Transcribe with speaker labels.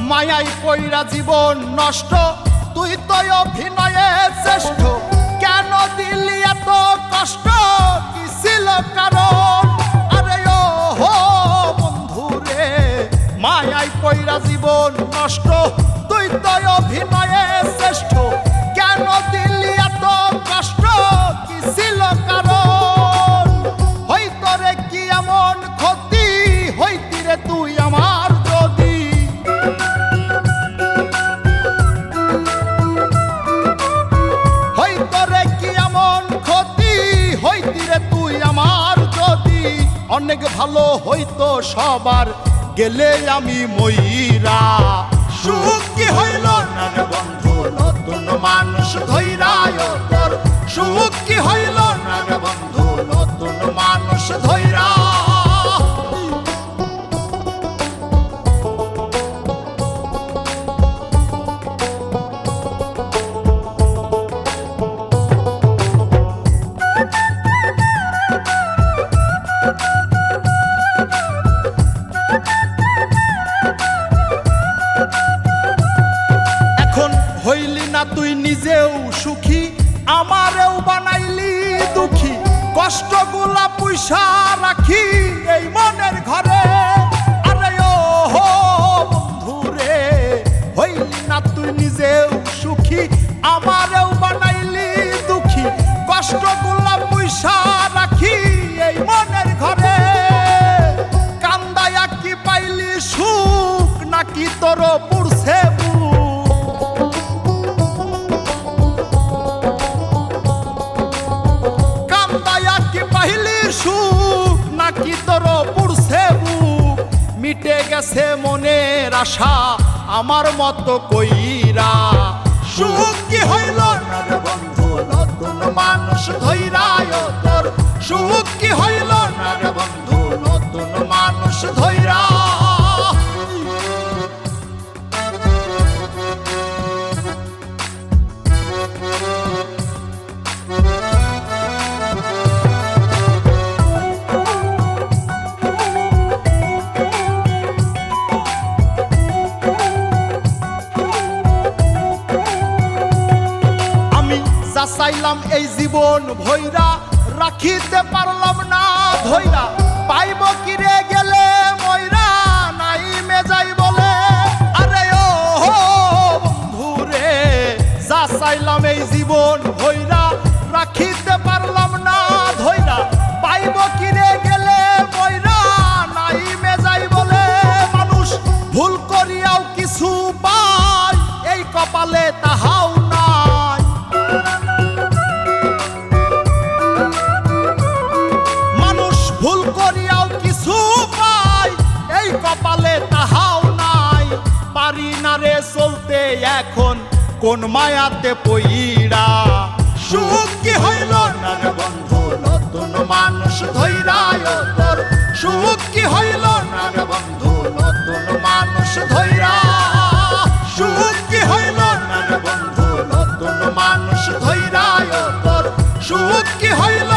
Speaker 1: মায়াই পইরা জীবন নষ্ট, তুই তো অভিনয়ে শ্রেষ্ঠ। কেন দিলি এত কষ্ট, কি ছিল কারণ? আরে ও হো বন্ধু রে, মায়াই পইরা জীবন নষ্ট, তুই তো অভিনয়ে শ্রেষ্ঠ। কেন দিলি এত কষ্ট, কি ছিল কারণ? হইতো রে কি এমন ক্ষতি, হইতি রে তুই আমার যদি। হইতো রে কি এমন ক্ষতি, হইতি রে তুই আমার যদি। অনেক ভালো হইতো সবার, গেলে আমি ময়রা। সুখ কি হইল না রে বন্ধু, নতুন মানুষ ধৈরায় তোর। সুখ কি হইল না রে বন্ধু, নতুন মানুষ ধৈরা। হইলি না তুই নিজেও সুখী, আমারেও বানাইলি দুঃখী। কষ্টগুলা পুইসা রাখি এই মনের ঘরে। আরে ও হো বন্ধু রে, হইলি না তুই নিজেও সুখী, আমারেও বানাইলি দুঃখী। কষ্টগুলা পুইসা রাখি এই মনের ঘরে। কান্দায়া কি পাইলি সুখ, নাকি তোর পুরছে সুখ, নাকি তোর পুরছে বুক? মিটে গেছে মনের আশা আমার মতো কইরা। সুখ কি হইল না রে বন্ধু, নতুন মানুষ ধৈরায় তোর। সুখ কি হইল না রে বন্ধু, নতুন মানুষ ধৈরা। চাইলাম এই জীবন ভৈরা, রাখিতে পারলাম না ধৈরা। পাইব কিরে গেলে ময়রা, নাই মেজাই বলে। আরে ও হো বন্ধু রে, যা চাইলাম এই জীবন ভৈরা, রাখিতে পারলাম না ধৈরা। পাইব কিরে গেলে ময়রা, নাই মেজাই বলে। মানুষ ভুল করিয়াও কিছু পায়, এই কপালে তাহাও নাই। ভুল করিয়াও কিছু পাই, এই কপালে তাহাও নাই। পারি না রে চলতে এখন কোন মায়াতে পইরা। সুখ কি হইল না রে বন্ধু, নতুন মানুষ ধৈরায় তোর। সুখ কি হইল না রে বন্ধু, নতুন মানুষ ধৈরা। সুখ কি হইল না রে বন্ধু, নতুন মানুষ ধৈরায় তোর। সুখ কি হইল